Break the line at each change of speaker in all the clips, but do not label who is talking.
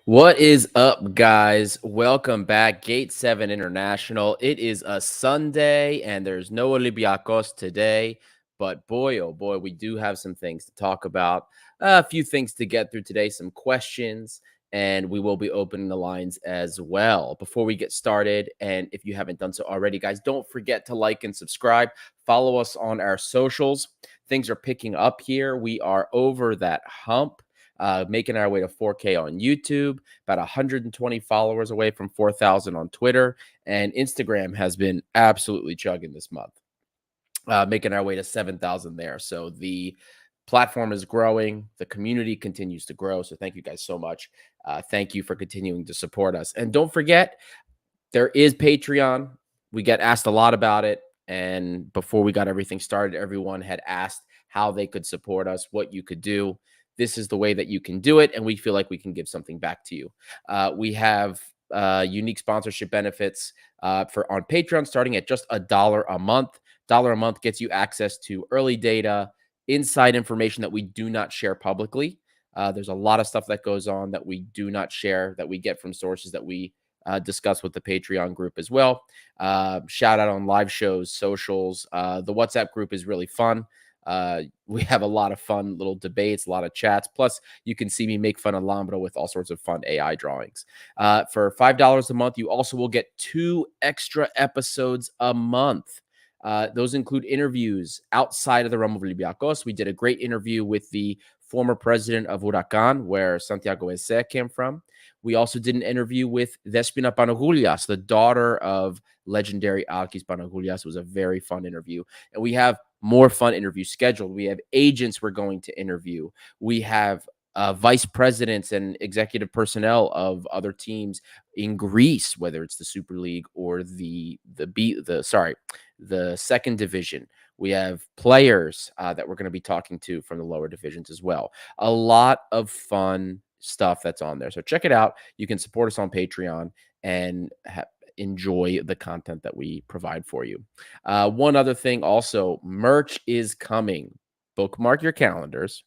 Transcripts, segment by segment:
What is up, guys? Welcome back, Gate 7 International. It is a Sunday, and there's no Olympiacos today. But boy, oh boy, we do have some things to talk about. A few things to get through today, some questions, and we will be opening the lines as well. Before we get started, and if you haven't done so already, guys, don't forget to like and subscribe. Follow us on our socials. Things are picking up here. We are over that hump. Making our way to 4K on YouTube, about 120 followers away from 4,000 on Twitter, and Instagram has been absolutely chugging this month, making our way to 7,000 there. So the platform is growing. The community continues to grow. So thank you guys so much. Thank you for continuing to support us. And don't forget, there is Patreon. We get asked a lot about it. And before we got everything started, everyone had asked how they could support us, what you could do. This is the way that you can do it, and we feel like we can give something back to you. We have unique sponsorship benefits for on Patreon, starting at just $1 a month. $1 a month gets you access to early data, inside information that we do not share publicly. There's a lot of stuff that goes on that we do not share, that we get from sources that we discuss with the Patreon group as well. Shout out on live shows, socials. The WhatsApp group is really fun. We have a lot of fun little debates, a lot of chats. Plus, you can see me make fun of Lambda with all sorts of fun AI drawings. For $5 a month, you also will get 2 extra episodes a month. Those include interviews outside of the realm of Olympiacos. We did a great interview with the former president of Huracan, where Santiago Eze came from. We also did an interview with Despina Panagoulias, the daughter of legendary Alkis Panagoulias. It was a very fun interview. And we have more fun interviews scheduled. We have agents we're going to interview. We have vice presidents and executive personnel of other teams in Greece, whether it's the Super League or the second division. We have players that we're going to be talking to from the lower divisions as well. A lot of fun stuff that's on there. So check it out. You can support us on Patreon and enjoy the content that we provide for you. One other thing also, merch is coming. Bookmark your calendars.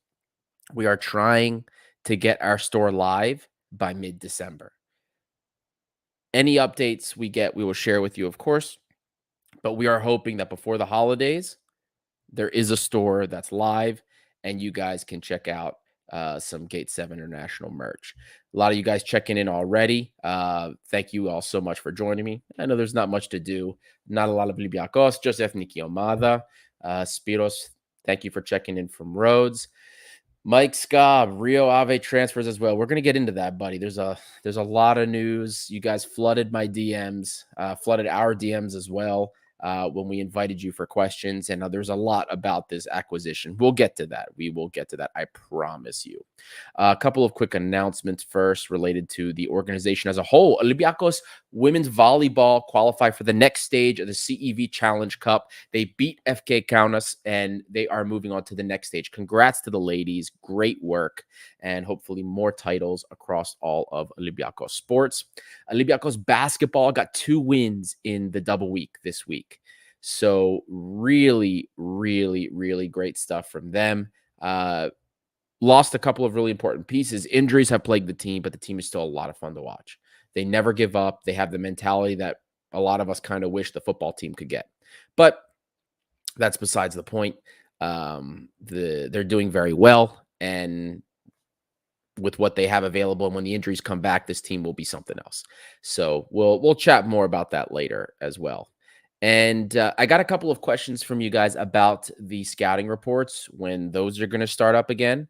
We are trying to get our store live by mid-December. Any updates we get, we will share with you, of course. But we are hoping that before the holidays, there is a store that's live and you guys can check out some Gate 7 International merch. A lot of you guys checking in already. Thank you all so much for joining me. I know there's not much to do. Not a lot of Olympiacos, just Ethniki Omada. Spiros, thank you for checking in from Rhodes. Mike Scobb, Rio Ave transfers as well. We're going to get into that, buddy. There's a lot of news. You guys flooded my DMs, flooded our DMs as well when we invited you for questions. And there's a lot about this acquisition. We'll get to that. We will get to that. I promise you. A couple of quick announcements first related to the organization as a whole. Olympiacos women's volleyball qualify for the next stage of the CEV Challenge Cup. They beat FK Kaunas and they are moving on to the next stage. Congrats to the ladies. Great work. And hopefully more titles across all of Olympiacos sports. Olympiacos basketball got 2 wins in the double week this week. So really, really, really great stuff from them. Lost a couple of really important pieces. Injuries have plagued the team, but the team is still a lot of fun to watch. They never give up. They have the mentality that a lot of us kind of wish the football team could get. But that's besides the point. They're doing very well, and with what they have available, and when the injuries come back, this team will be something else. So we'll chat more about that later as well. And I got a couple of questions from you guys about the scouting reports when those are going to start up again.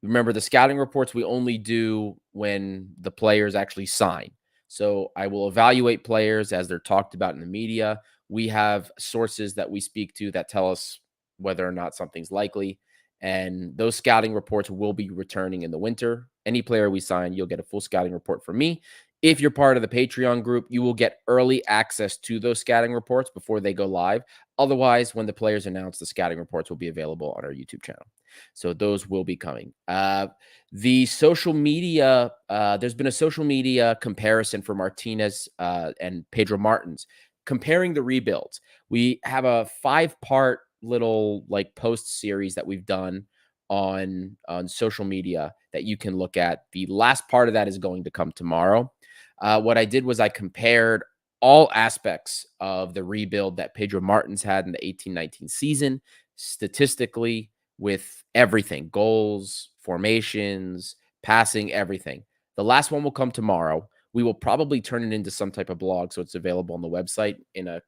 Remember, the scouting reports we only do when the players actually sign. So I will evaluate players as they're talked about in the media. We have sources that we speak to that tell us whether or not something's likely. And those scouting reports will be returning in the winter. Any player we sign, you'll get a full scouting report from me. If you're part of the Patreon group, you will get early access to those scouting reports before they go live. Otherwise, when the players announce, the scouting reports will be available on our YouTube channel. So those will be coming. The social media, there's been a social media comparison for Martinez and Pedro Martins, comparing the rebuilds. We have a 5-part little like post series that we've done on social media that you can look at. The last part of that is going to come tomorrow. What I did was I compared all aspects of the rebuild that Pedro Martins had in the 18-19 season, statistically, with everything: goals, formations, passing, everything. The last one will come tomorrow. We will probably turn it into some type of blog, so it's available on the website in a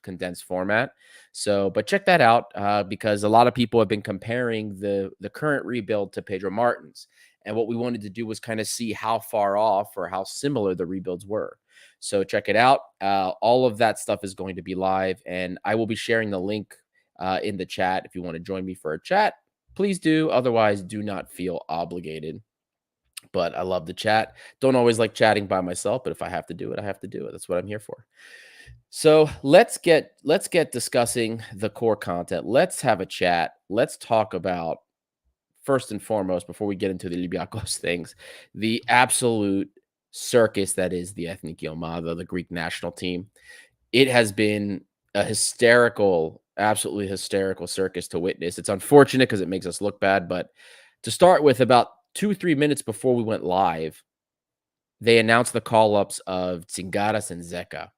condensed format. So, but check that out because a lot of people have been comparing the current rebuild to Pedro Martins. And what we wanted to do was kind of see how far off or how similar the rebuilds were. So check it out. All of that stuff is going to be live, and I will be sharing the link in the chat. If you want to join me for a chat, please do. Otherwise, do not feel obligated. But I love the chat. Don't always like chatting by myself, but if I have to do it, I have to do it. That's what I'm here for. So let's get discussing the core content. Let's have a chat. Let's talk about, first and foremost, before we get into the Olympiacos things, the absolute circus that is the Ethnic Armada, the Greek national team. It has been a hysterical, absolutely hysterical circus to witness. It's unfortunate because it makes us look bad, but to start with, about 2-3 minutes before we went live, they announced the call-ups of Tsingaras and Zeka.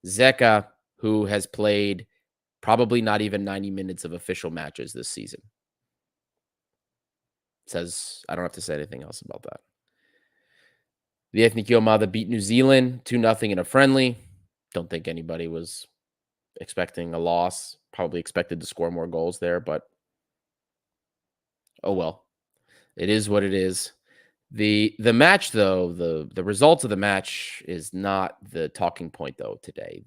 Zeka, who has played probably not even 90 minutes of official matches this season. Says I don't have to say anything else about that. The Ethnic Armada beat New Zealand 2-0 in a friendly. Don't think anybody was expecting a loss. Probably expected to score more goals there, but oh well. It is what it is. The match, though, the result of the match is not the talking point, though, today.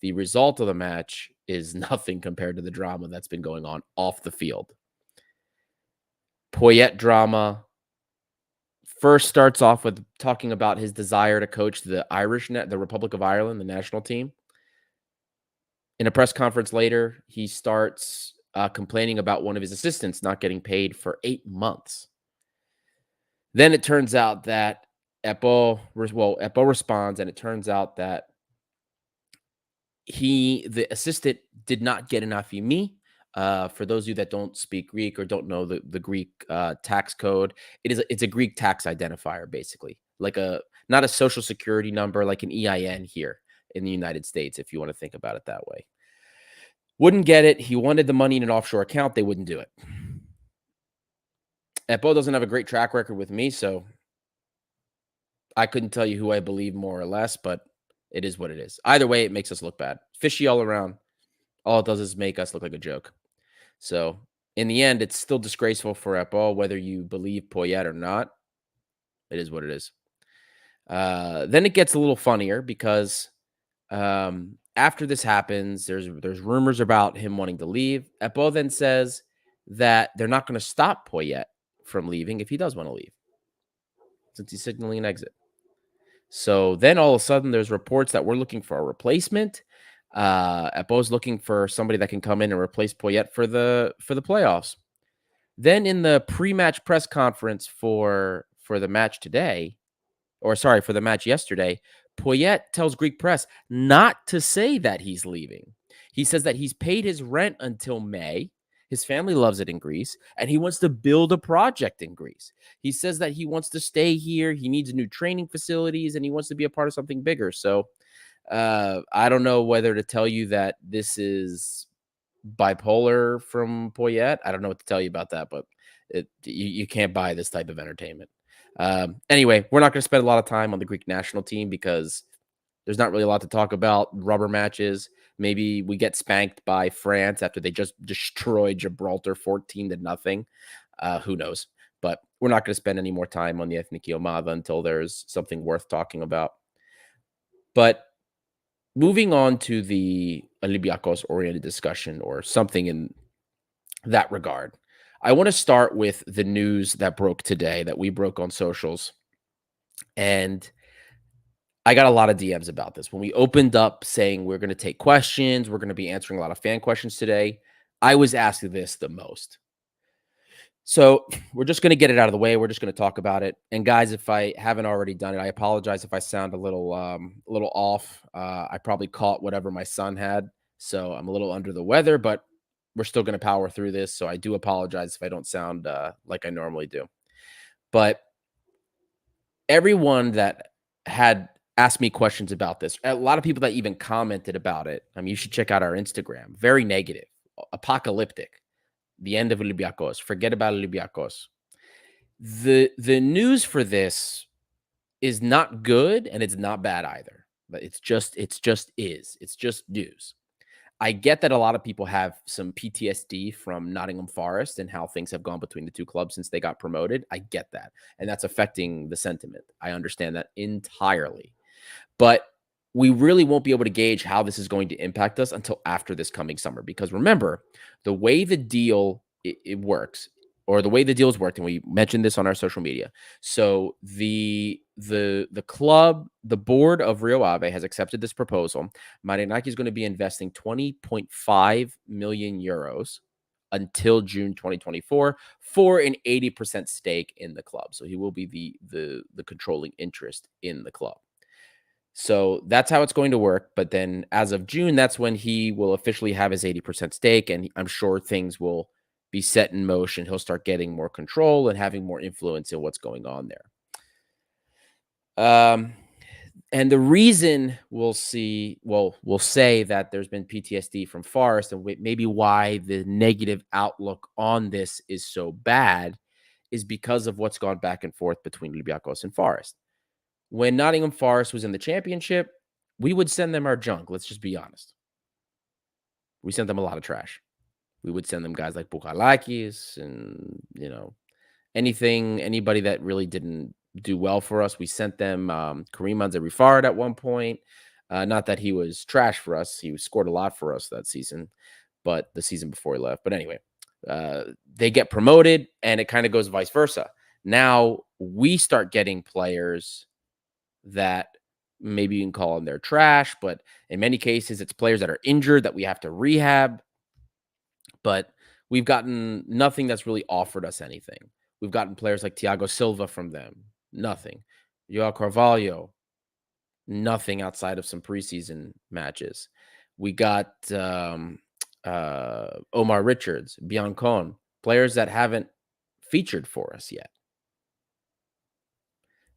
The result of the match is nothing compared to the drama that's been going on off the field. Poyet drama. First starts off with talking about his desire to coach the Republic of Ireland, the national team. In a press conference later, he starts complaining about one of his assistants not getting paid for 8 months. Then it turns out that Epo responds, and it turns out that the assistant did not get enough IMI. For those of you that don't speak Greek or don't know the Greek tax code, it's a Greek tax identifier, basically, like not a social security number, like an EIN here in the United States, if you want to think about it that way. Wouldn't get it. He wanted the money in an offshore account. They wouldn't do it. Epo doesn't have a great track record with me, so I couldn't tell you who I believe more or less, but it is what it is. Either way, it makes us look bad. Fishy all around. All it does is make us look like a joke. So in the end, it's still disgraceful for Epo, whether you believe Poyet or not. It is what it is. Then it gets a little funnier because after this happens, there's rumors about him wanting to leave. Epo then says that they're not going to stop Poyet from leaving if he does want to leave, since he's signaling an exit. So then all of a sudden, there's reports that we're looking for a replacement. Epo's looking for somebody that can come in and replace Poyet for the playoffs. Then in the pre-match press conference for the match today, or sorry, for the match yesterday, Poyet tells Greek press not to say that he's leaving. He says that he's paid his rent until May. His family loves it in Greece, and he wants to build a project in Greece. He says that he wants to stay here. He needs new training facilities, and he wants to be a part of something bigger. So I don't know whether to tell you that this is bipolar from Poyet. I don't know what to tell you about that, but you can't buy this type of entertainment. Anyway, we're not going to spend a lot of time on the Greek national team because there's not really a lot to talk about. Rubber matches. Maybe we get spanked by France after they just destroyed Gibraltar 14-0. Who knows? But we're not going to spend any more time on the Ethniki Omava until there's something worth talking about. But moving on to the Olympiacos oriented discussion or something in that regard, I want to start with the news that broke today that we broke on socials. And I got a lot of DMs about this. When we opened up saying we're going to take questions, we're going to be answering a lot of fan questions today, I was asked this the most. So we're just going to get it out of the way. We're just going to talk about it. And guys, if I haven't already done it, I apologize if I sound a little off. I probably caught whatever my son had, so I'm a little under the weather, but we're still going to power through this. So I do apologize if I don't sound like I normally do. But everyone that had asked me questions about this, a lot of people that even commented about it. I mean, you should check out our Instagram. Very negative, apocalyptic. The end of Olympiacos. Forget about Olympiacos. The news for this is not good and it's not bad either. But it's just news. I get that a lot of people have some PTSD from Nottingham Forest and how things have gone between the two clubs since they got promoted. I get that. And that's affecting the sentiment. I understand that entirely. But we really won't be able to gauge how this is going to impact us until after this coming summer. Because remember, the way the deal it works, or the way the deals worked, and we mentioned this on our social media. So the club, the board of Rio Ave has accepted this proposal. Marinakis is going to be investing 20.5 million euros until June 2024 for an 80% stake in the club. So he will be the controlling interest in the club. So that's how it's going to work. But then as of June, that's when he will officially have his 80% stake. And I'm sure things will be set in motion. He'll start getting more control and having more influence in what's going on there. And the reason we'll say that there's been PTSD from Forest and maybe why the negative outlook on this is so bad is because of what's gone back and forth between Olympiacos and Forest. When Nottingham Forest was in the championship, we would send them our junk. Let's just be honest. We sent them a lot of trash. We would send them guys like Marinakis and, anybody that really didn't do well for us. We sent them Kareem Manzarifard at one point. Not that he was trash for us. He scored a lot for us that season, but the season before he left. But anyway, they get promoted and it kind of goes vice versa. Now we start getting players that maybe you can call them their trash, but in many cases, it's players that are injured that we have to rehab. But we've gotten nothing that's really offered us anything. We've gotten players like Thiago Silva from them, nothing. Joao Carvalho, nothing outside of some preseason matches. We got Omar Richards, Biancon, players that haven't featured for us yet.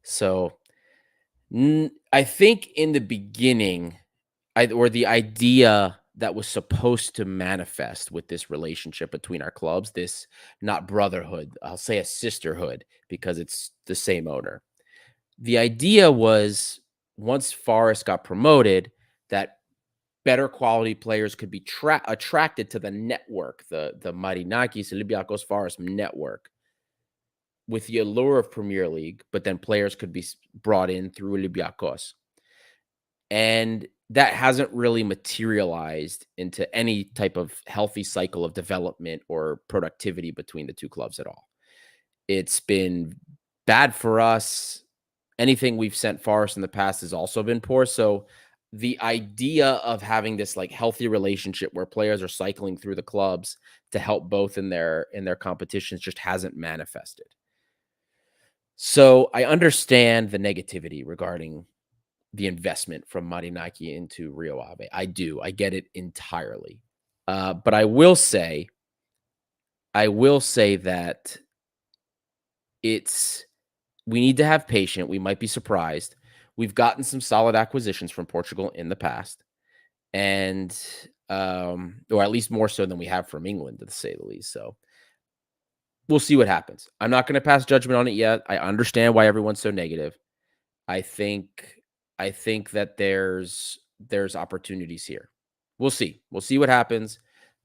So I think in the beginning, the idea that was supposed to manifest with this relationship between our clubs, this not brotherhood, I'll say a sisterhood because it's the same owner. The idea was once Forest got promoted, that better quality players could be attracted to the network, the Marinakis, Olympiacos Forest network, with the allure of Premier League, but then players could be brought in through Olympiacos. And that hasn't really materialized into any type of healthy cycle of development or productivity between the two clubs at all. It's been bad for us. Anything we've sent Forest in the past has also been poor. So the idea of having this like healthy relationship where players are cycling through the clubs to help both in their competitions just hasn't manifested. So I understand the negativity regarding the investment from Marinaki into Rio Ave. I do. I get it entirely. But I will say that we need to have patience. We might be surprised. We've gotten some solid acquisitions from Portugal in the past. And or at least more so than we have from England, to say the least. So we'll see what happens. I'm not going to pass judgment on it yet. I understand why everyone's so negative. I think I think that there's opportunities here. We'll see. We'll see what happens,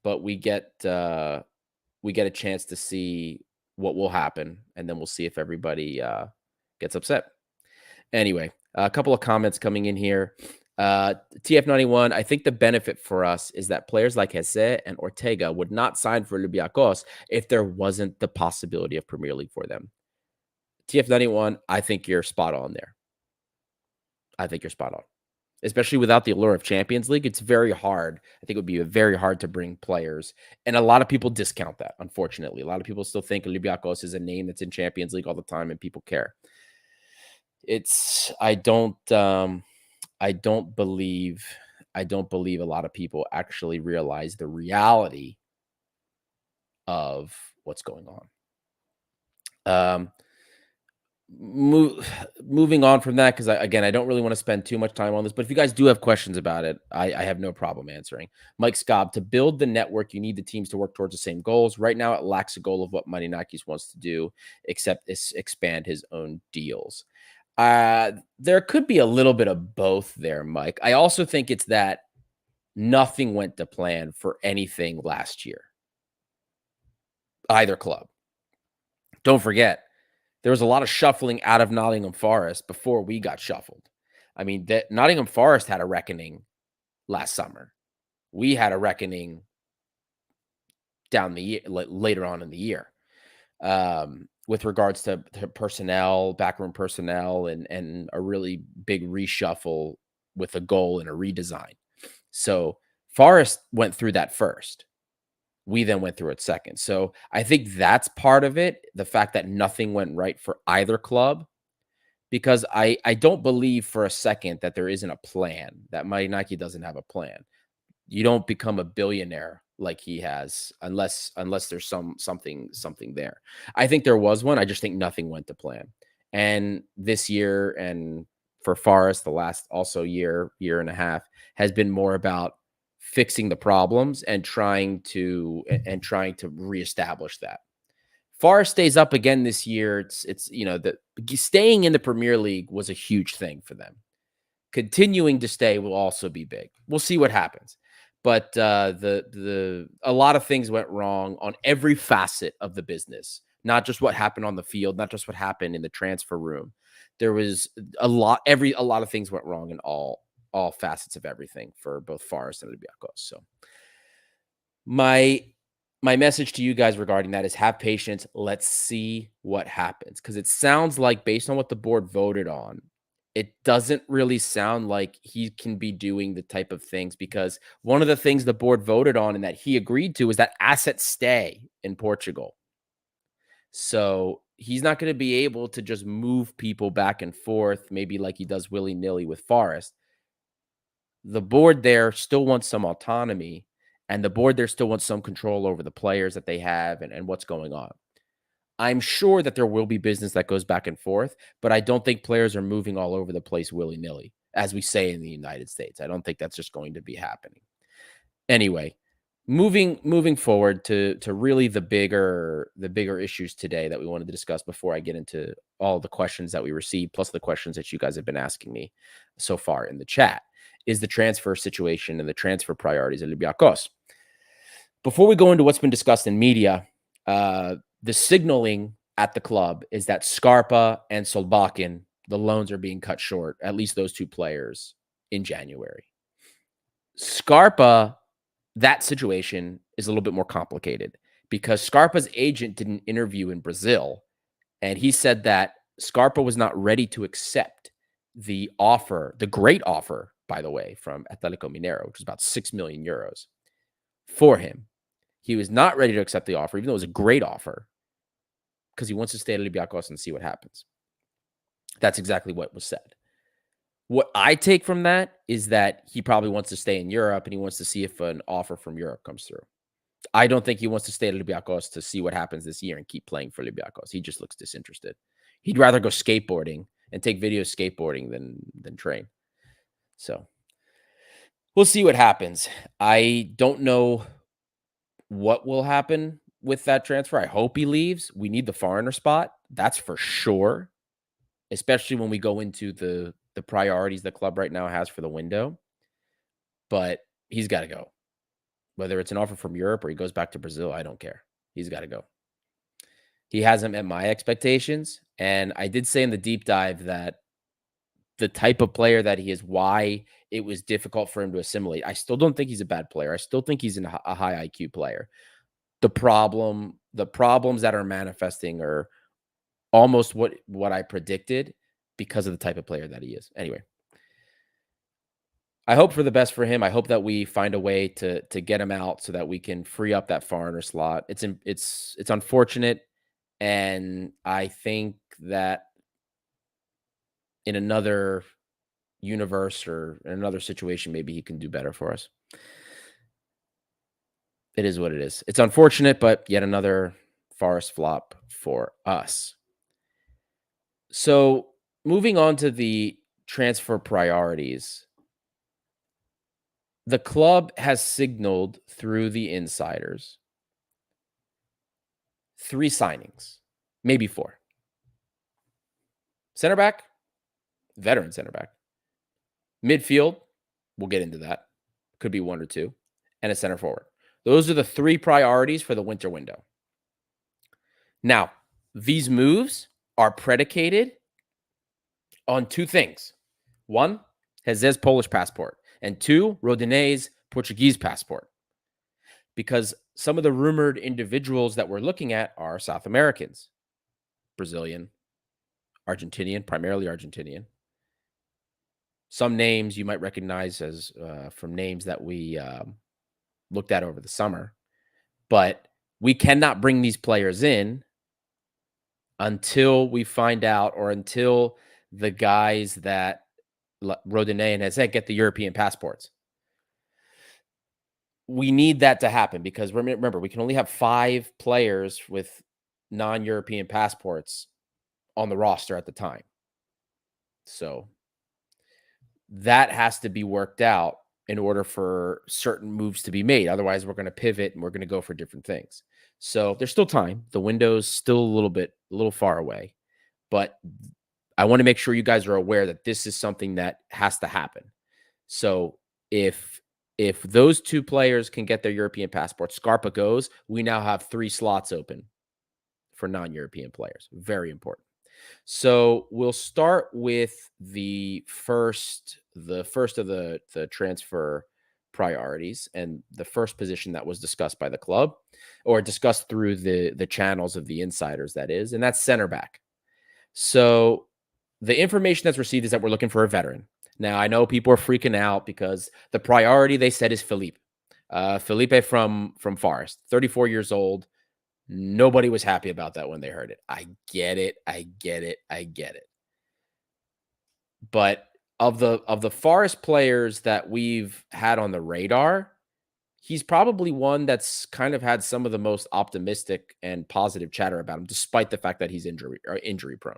but we get a chance to see what will happen, and then we'll see if everybody gets upset. Anyway, a couple of comments coming in here. TF91, I think the benefit for us is that players like Hesse and Ortega would not sign for Olympiacos if there wasn't the possibility of Premier League for them. TF91, I think you're spot on there. I think you're spot on. Especially without the allure of Champions League, it's very hard. I think it would be very hard to bring players. And a lot of people discount that, unfortunately. A lot of people still think Olympiacos is a name that's in Champions League all the time and people care. I don't believe a lot of people actually realize the reality of what's going on. Moving on from that, because I don't really want to spend too much time on this, but if you guys do have questions about it, I have no problem answering. Mike Scobb, to build the network, you need the teams to work towards the same goals. Right now, it lacks a goal of what Marinakis wants to do, except expand his own deals. There could be a little bit of both there, Mike. I also think it's that nothing went to plan for anything last year. Either club. Don't forget, there was a lot of shuffling out of Nottingham Forest before we got shuffled. I mean, Nottingham Forest had a reckoning last summer. We had a reckoning down the year, later on in the year, with regards to personnel, backroom personnel, and a really big reshuffle with a goal and a redesign. So Forest went through that first. We then went through it second. So I think that's part of it, the fact that nothing went right for either club, because I don't believe for a second that there isn't a plan, that Marinakis doesn't have a plan. You don't become a billionaire like he has unless there's something there. I think there was one. I just think nothing went to plan. And this year, and for Forest, the last also year and a half, has been more about fixing the problems and trying to reestablish that. Forest stays up again this year. It's staying in the Premier League was a huge thing for them. Continuing to stay will also be big. We'll see what happens. But a lot of things went wrong on every facet of the business, not just what happened on the field, not just what happened in the transfer room. There was a lot of things went wrong in all facets of everything for both Forest and Olympiacos. So my message to you guys regarding that is have patience. Let's see what happens, because it sounds like, based on what the board voted on, it doesn't really sound like he can be doing the type of things, because one of the things the board voted on and that he agreed to is that assets stay in Portugal. So he's not going to be able to just move people back and forth, maybe like he does willy-nilly with Forest. The board there still wants some autonomy, and the board there still wants some control over the players that they have and what's going on. I'm sure that there will be business that goes back and forth, but I don't think players are moving all over the place willy-nilly, as we say in the United States. I don't think that's just going to be happening. Anyway, moving forward to really the bigger issues today that we wanted to discuss before I get into all the questions that we received, plus the questions that you guys have been asking me so far in the chat, is the transfer situation and the transfer priorities of Olympiacos. Before we go into what's been discussed in media, the signaling at the club is that Scarpa and Solbakken, the loans are being cut short, at least those two players, in January. Scarpa, that situation is a little bit more complicated, because Scarpa's agent did an interview in Brazil, and he said that Scarpa was not ready to accept the offer, the great offer, by the way, from Atlético Mineiro, which is about 6 million euros for him. He was not ready to accept the offer, even though it was a great offer, because he wants to stay at Olympiacos and see what happens. That's exactly what was said. What I take from that is that he probably wants to stay in Europe, and he wants to see if an offer from Europe comes through. I don't think he wants to stay at Olympiacos to see what happens this year and keep playing for Olympiacos. He just looks disinterested. He'd rather go skateboarding and take videos skateboarding than train. So we'll see what happens. I don't know what will happen with that transfer. I hope he leaves. We need the foreigner spot. That's for sure, especially when we go into the priorities the club right now has for the window. But he's got to go. Whether it's an offer from Europe or he goes back to Brazil, I don't care. He's got to go. He hasn't met my expectations. And I did say in the deep dive that the type of player that he is, why it was difficult for him to assimilate. I still don't think he's a bad player. I still think he's a high IQ player. The problems that are manifesting are almost what I predicted because of the type of player that he is. Anyway, I hope for the best for him. I hope that we find a way to get him out so that we can free up that foreigner slot. It's unfortunate, and I think that in another universe or in another situation, maybe he can do better for us. It is what it is. It's unfortunate, but yet another Forest flop for us. So moving on to the transfer priorities, the club has signaled through the insiders 3 signings, maybe 4. Center back, veteran center back. Midfield, we'll get into that. Could be 1 or 2. And a center forward. Those are the 3 priorities for the winter window. Now, these moves are predicated on 2 things. 1, Jeze's Polish passport. And 2, Rodinei's Portuguese passport. Because some of the rumored individuals that we're looking at are South Americans. Brazilian, Argentinian, primarily Argentinian. Some names you might recognize as from names that we looked at over the summer. But we cannot bring these players in until we find out, or until the guys that Rodinei and Jeze get the European passports. We need that to happen because remember, we can only have 5 players with non-European passports on the roster at the time. So that has to be worked out in order for certain moves to be made. Otherwise, we're going to pivot and we're going to go for different things. So there's still time. The window's still a little far away. But I want to make sure you guys are aware that this is something that has to happen. So if those 2 players can get their European passports, Scarpa goes, we now have 3 slots open for non-European players. Very important. So we'll start with the first of the transfer priorities and the first position that was discussed by the club, or discussed through the channels of the insiders, that is, and that's center back. So the information that's received is that we're looking for a veteran. Now, I know people are freaking out because the priority, they said, is Felipe. Felipe from Forest, 34 years old. Nobody was happy about that when they heard it. I get it. But of the Forest players that we've had on the radar, he's probably one that's kind of had some of the most optimistic and positive chatter about him, despite the fact that he's injury prone.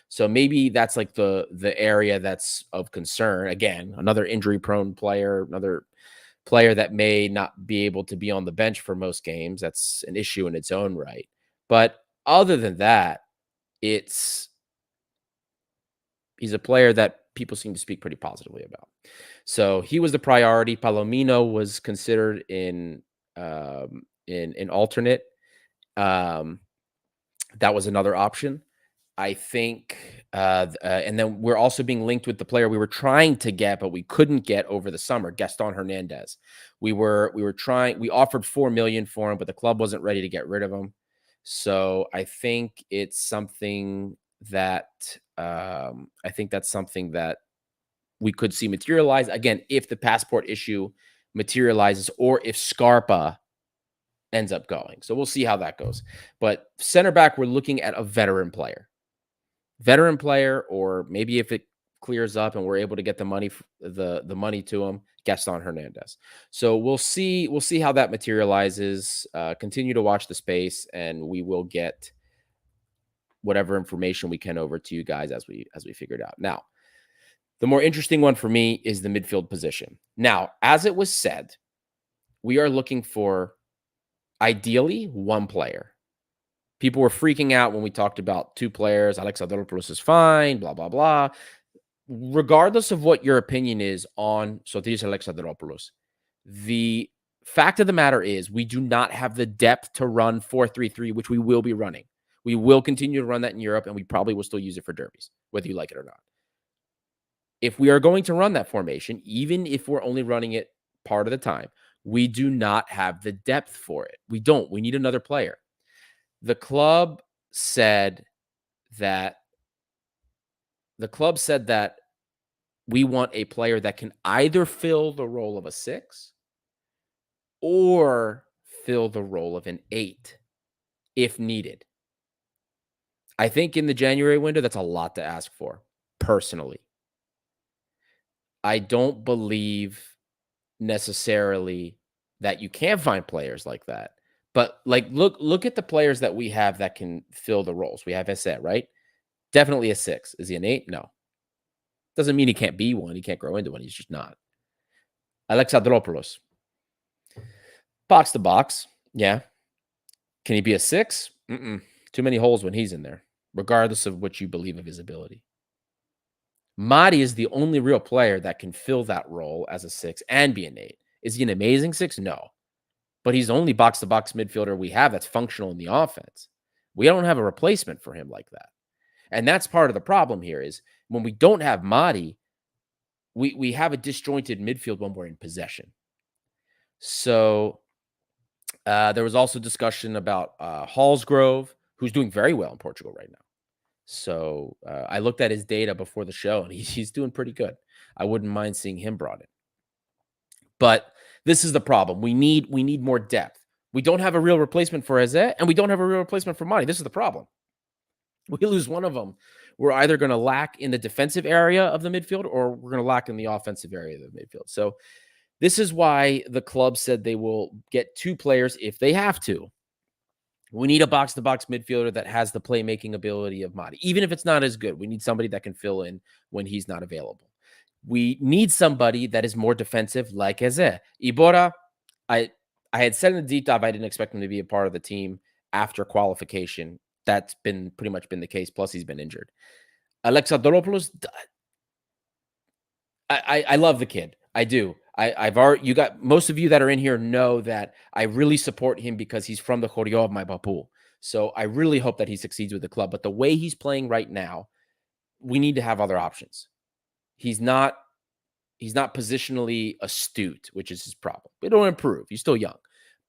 So maybe that's like the area that's of concern. Again, another injury prone player, another player that may not be able to be on the bench for most games. That's an issue in its own right. But other than that, he's a player that people seem to speak pretty positively about. So he was the priority. Palomino was considered in alternate. That was another option. I think, and then we're also being linked with the player we were trying to get, but we couldn't get over the summer, Gaston Hernandez. We offered 4 million for him, but the club wasn't ready to get rid of him. So I think it's something that that's something that we could see materialize again if the passport issue materializes, or if Scarpa ends up going. So we'll see how that goes. But center back, we're looking at a veteran player, or maybe if it clears up and we're able to get the money, the money to him, Gaston Hernandez. So we'll see how that materializes. Continue to watch the space, and we will get whatever information we can over to you guys as we figure it out. Now, The more interesting one for me is the midfield position. Now, as it was said, we are looking for ideally one player. People were freaking out when we talked about two players. Alexandropoulos is fine, blah, blah, blah. Regardless of what your opinion is on Sotiris Alexandropoulos, the fact of the matter is we do not have the depth to run 4-3-3, which we will be running. We will continue to run that in Europe, and we probably will still use it for derbies, whether you like it or not. If we are going to run that formation, even if we're only running it part of the time, we do not have the depth for it. We don't. We need another player. The club said that we want a player that can either fill the role of a 6 or fill the role of an 8 if needed. I think in the January window, that's a lot to ask for, personally. I don't believe necessarily that you can find players like that. But like look at the players that we have that can fill the roles. We have Esse, right? Definitely a 6. Is he an 8? No. Doesn't mean he can't be one. He can't grow into one. He's just not. Alexandropoulos. Box to box. Yeah. Can he be a 6? Too many holes when he's in there, regardless of what you believe of his ability. Mari is the only real player that can fill that role as a 6 and be an 8. Is he an amazing 6? No. But he's the only box-to-box midfielder we have that's functional in the offense. We don't have a replacement for him like that. And that's part of the problem here is when we don't have Mari, we have a disjointed midfield when we're in possession. So there was also discussion about Hallsgrove, who's doing very well in Portugal right now. So I looked at his data before the show, and he's doing pretty good. I wouldn't mind seeing him brought in. But this is the problem. We need more depth. We don't have a real replacement for Eze, and we don't have a real replacement for Mani. This is the problem. We lose one of them, we're either going to lack in the defensive area of the midfield or we're going to lack in the offensive area of the midfield. So this is why the club said they will get 2 players if they have to. We need a box-to-box midfielder that has the playmaking ability of Madi. Even if it's not as good, we need somebody that can fill in when he's not available. We need somebody that is more defensive like Eze. Ibora, I had said in the deep dive I didn't expect him to be a part of the team after qualification. That's been pretty much been the case. Plus, he's been injured. Alexandropoulos, I love the kid. I do. I've already, you got most of you that are in here know that I really support him because he's from the Rio Ave, my Bapu. So I really hope that he succeeds with the club. But the way he's playing right now, we need to have other options. He's not positionally astute, which is his problem. It'll improve. He's still young.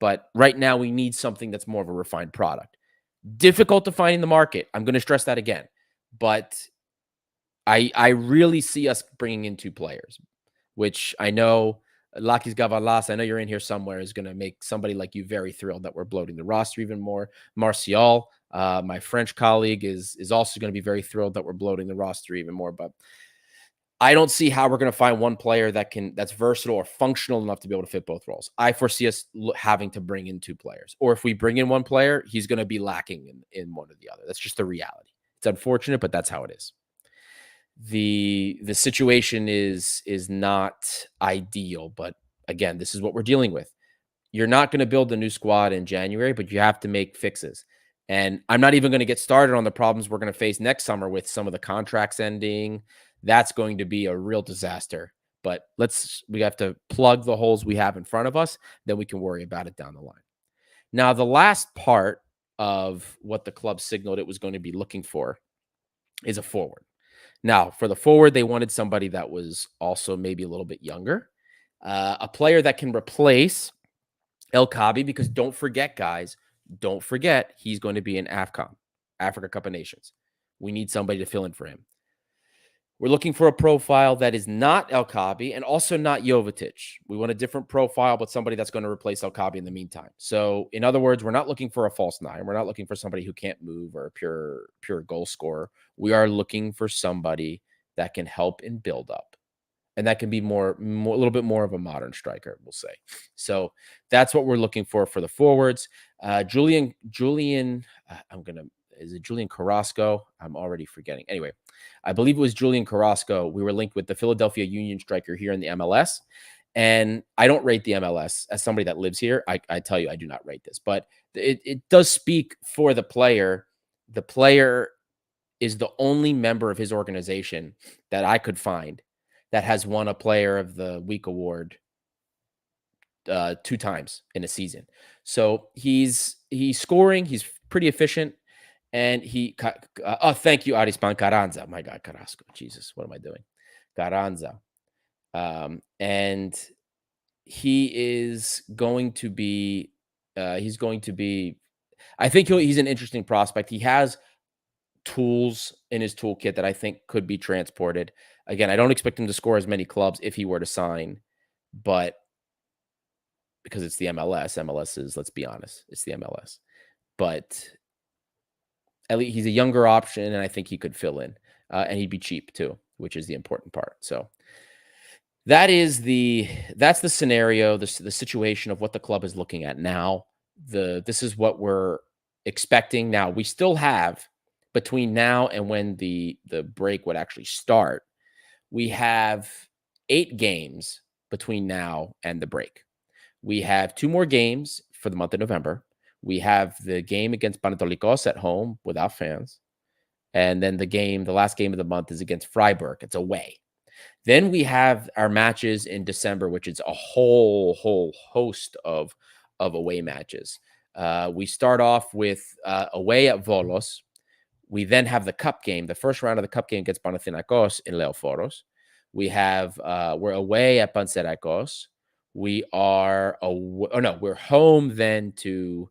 But right now, we need something that's more of a refined product. Difficult to find in the market. I'm going to stress that again. But I really see us bringing in 2 players, which I know, Lakis Gavalas, I know you're in here somewhere, is going to make somebody like you very thrilled that we're bloating the roster even more. Martial, my French colleague, is also going to be very thrilled that we're bloating the roster even more. But I don't see how we're going to find one player that's versatile or functional enough to be able to fit both roles. I foresee us having to bring in 2 players. Or if we bring in one player, he's going to be lacking in one or the other. That's just the reality. It's unfortunate, but that's how it is. The situation is not ideal, but again, this is what we're dealing with. You're not going to build a new squad in January, but you have to make fixes. And I'm not even going to get started on the problems we're going to face next summer with some of the contracts ending. That's going to be a real disaster. But we have to plug the holes we have in front of us, then we can worry about it down the line. Now, the last part of what the club signaled it was going to be looking for is a forward. Now, for the forward, they wanted somebody that was also maybe a little bit younger, a player that can replace El Kabi, because don't forget, guys, he's going to be in AFCON, Africa Cup of Nations. We need somebody to fill in for him. We're looking for a profile that is not El Kabi and also not Jovetic. We want a different profile, but somebody that's going to replace El Kabi in the meantime. So, in other words, we're not looking for a false 9. We're not looking for somebody who can't move or a pure goal scorer. We are looking for somebody that can help in build up, and that can be a little bit more of a modern striker, we'll say. So that's what we're looking for the forwards. Julian, is it Julian Carrasco? I'm already forgetting. Anyway, I believe it was Julian Carrasco. We were linked with the Philadelphia Union striker here in the MLS. And I don't rate the MLS as somebody that lives here. I tell you, I do not rate this, but it does speak for the player. The player is the only member of his organization that I could find that has won a Player of the Week award 2 times in a season. So he's scoring. He's pretty efficient. And thank you, Arispan Carranza. My God, Carrasco. Jesus, what am I doing? Carranza. And he is going to be, I think he's an interesting prospect. He has tools in his toolkit that I think could be transported. Again, I don't expect him to score as many clubs if he were to sign, but because it's the MLS is, let's be honest, it's the MLS. But at least he's a younger option, and I think he could fill in, and he'd be cheap too, which is the important part. So that's the scenario, the situation of what the club is looking at now. This is what we're expecting. Now, we still have, between now and when the break would actually start, we have 8 games between now and the break. We have 2 more games for the month of November. We have the game against Olympiacos at home without fans. And then the last game of the month is against Freiburg. It's away. Then we have our matches in December, which is a whole host of away matches. We start off with away at Volos. We then have the cup game, the first round of the cup game against Panathinaikos in Leoforos. We have we're away at Panserikos. We're home then to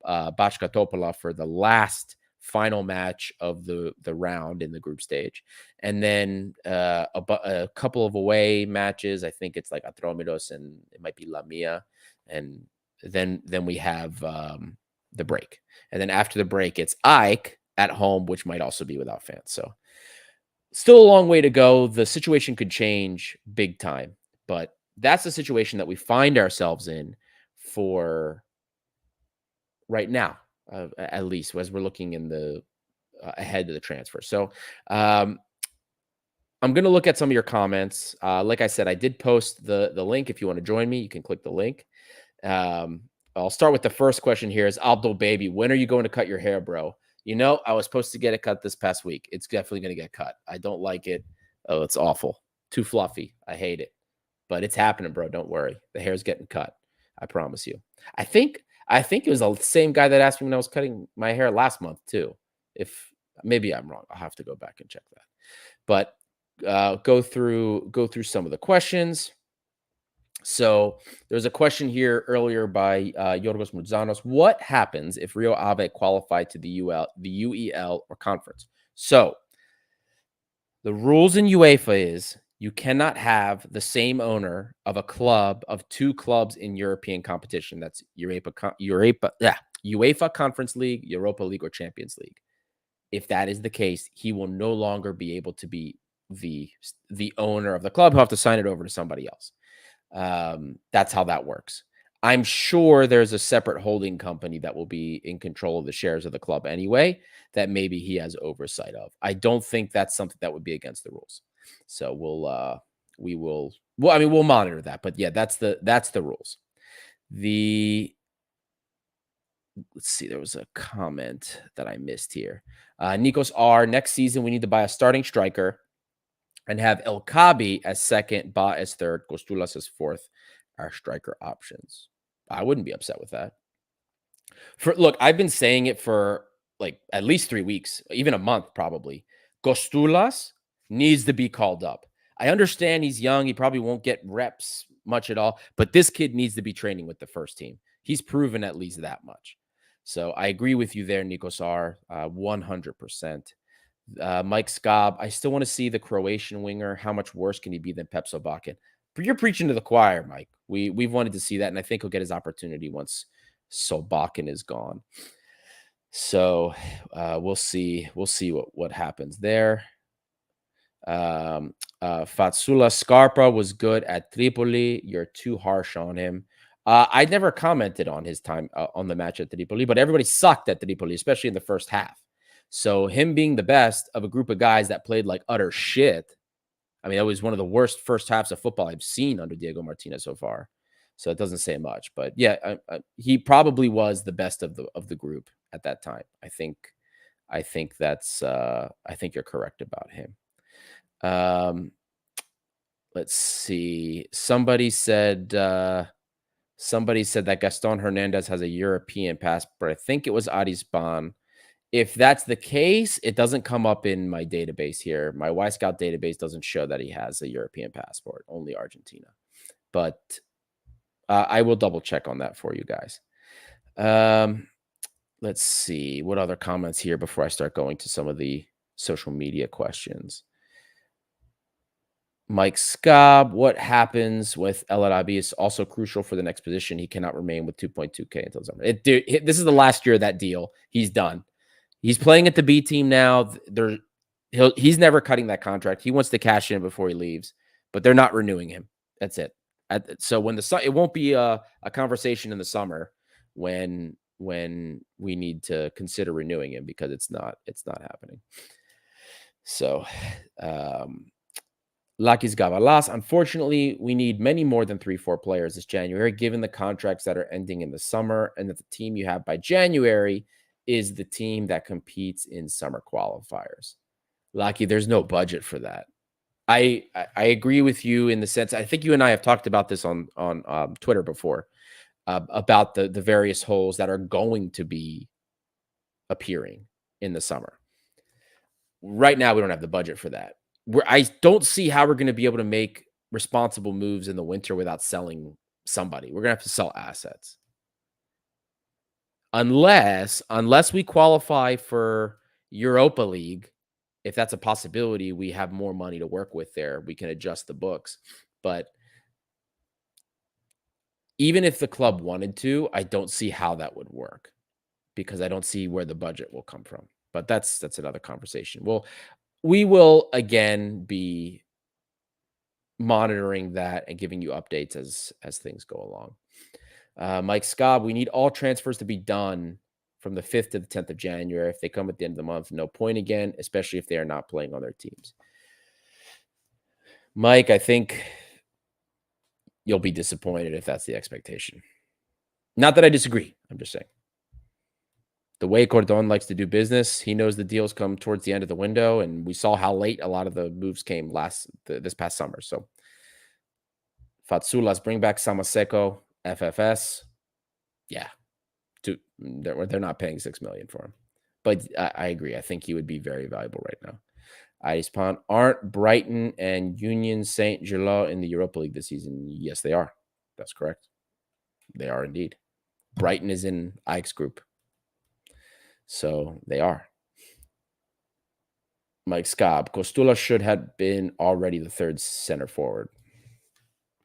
Bachka Topola for the last final match of the round in the group stage, and then a couple of away matches. I think it's like Atromiros and it might be Lamia, and then we have the break, and then after the break it's Ike at home, which might also be without fans. So still a long way to go. The situation could change big time, but that's the situation that we find ourselves in for right now, at least as we're looking in the ahead of the transfer. So I'm going to look at some of your comments. Like I said, I did post the link. If you want to join me, you can click the link. I'll start with the first question here is Abdul Baby. When are you going to cut your hair, bro? You know, I was supposed to get it cut this past week. It's definitely going to get cut. I don't like it. Oh, it's awful. Too fluffy. I hate it. But it's happening, bro. Don't worry. The hair's getting cut. I promise you. I think it was the same guy that asked me when I was cutting my hair last month too. If maybe I'm wrong, I'll have to go back and check that. But go through some of the questions. So there's a question here earlier by Yorgos Moutzanos. What happens if Rio Ave qualified to the UEL or conference? So the rules in UEFA is you cannot have the same owner of a club of 2 clubs in European competition. That's UEFA Conference League, Europa League, or Champions League. If that is the case, he will no longer be able to be the owner of the club. He'll have to sign it over to somebody else. That's how that works. I'm sure there's a separate holding company that will be in control of the shares of the club anyway, that maybe he has oversight of. I don't think that's something that would be against the rules. So we'll monitor that. But yeah, that's the rules. Let's see, there was a comment that I missed here. Nikos R, next season we need to buy a starting striker and have El Kabi as second, Ba as third, Kostulas as fourth, our striker options. I wouldn't be upset with that. Look, I've been saying it for like at least 3 weeks, even a month probably. Kostulas needs to be called up. I understand he's young. He probably won't get reps much at all, but this kid needs to be training with the first team. He's proven at least that much. So I agree with you there, Nikos R, 100%. Mike Scobb, I still want to see the Croatian winger. How much worse can he be than Pep Sobakin? You're preaching to the choir, Mike. We've wanted to see that, and I think he'll get his opportunity once Sobakin is gone. So we'll see what happens there. Fatsula Scarpa was good at Tripoli. You're too harsh on him. I never commented on his time on the match at Tripoli, but everybody sucked at Tripoli, especially in the first half. So him being the best of a group of guys that played like utter shit. I mean, that was one of the worst first halves of football I've seen under Diego Martinez so far. So it doesn't say much, but yeah, he probably was the best of the group at that time. I think that's I think you're correct about him. Let's see. Somebody said that Gaston Hernandez has a European passport. I think it was Arisban. If that's the case, it doesn't come up in my database here. My Y Scout database doesn't show that he has a European passport, only Argentina. But I will double check on that for you guys. Let's see. What other comments here before I start going to some of the social media questions? Mike Scobb, what happens with El Arabi is also crucial for the next position. He cannot remain with 2.2K until summer. This is the last year of that deal. He's done. He's playing at the B team now. He's never cutting that contract. He wants to cash in before he leaves, but they're not renewing him. That's it. So when it won't be a conversation in the summer when we need to consider renewing him, because it's not happening. So, Lakis Gavalas, unfortunately, we need many more than 3-4 players this January, given the contracts that are ending in the summer, and that the team you have by January is the team that competes in summer qualifiers. Laki, there's no budget for that. I agree with you in the sense, I think you and I have talked about this on Twitter before, about the various holes that are going to be appearing in the summer. Right now, we don't have the budget for that. I don't see how we're going to be able to make responsible moves in the winter without selling somebody. We're going to have to sell assets. Unless we qualify for Europa League, if that's a possibility, we have more money to work with there. We can adjust the books. But even if the club wanted to, I don't see how that would work, because I don't see where the budget will come from. But that's another conversation. Well, we will again be monitoring that and giving you updates as things go along. Mike Scobb, we need all transfers to be done from the 5th to the 10th of January. If they come at the end of the month, no point again, especially if they are not playing on their teams. Mike, I think you'll be disappointed if that's the expectation. Not that I disagree. I'm just saying. The way Cordon likes to do business, he knows the deals come towards the end of the window, and we saw how late a lot of the moves came this past summer. So, Fatsulas, bring back Samaseko, FFS. Yeah, they're not paying $6 million for him, but I agree. I think he would be very valuable right now. Idispon, aren't Brighton and Union Saint-Gilloise in the Europa League this season? Yes, they are. That's correct. They are indeed. Brighton is in Ajax group. So they are. Mike Scobb, Costula should have been already the third center forward.